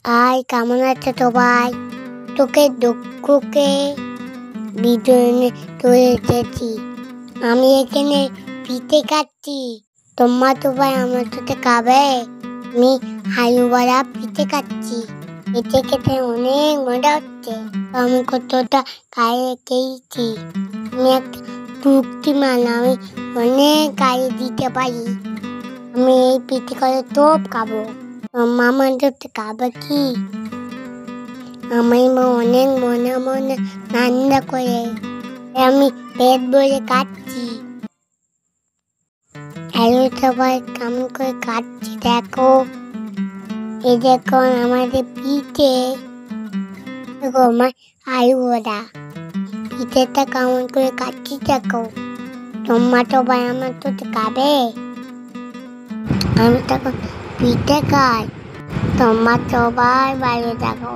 High, কেমন আছো সবাই? তোকে দুঃখকে বিদনে চলে এসেছি। আমি এখানে পিঠে খাচ্ছি। তোমরা সবাই আমার সাথে খাবে? আমি আলুবড়া পিঠে খাচ্ছি। পিঠে খেতে অনেক মজা হচ্ছে। আমি কতটা খাইয়ে খেয়েছি। আমি একটা শক্তিমান, আমি অনেক খাইয়ে দিতে পারি। আমি এই পিঠে করে তোপ খাবো। আমার সাথে খাবে কি? আমার মা অনেক মনে মনে রান্না করে, আমি পেট ভরে খাচ্ছি। হ্যালো সবাই, কেমন করে খাচ্ছি দেখো। এই দেখো আমাদের পিঠে, দেখো আমার আলু বড়া। পিঠেটা কেমন করে খাচ্ছি দেখো। তোমরা সবাই আমার সাথে খাবে? আমি তখন পিঠে খাই। তোমরা সবাই ভালো থাকো।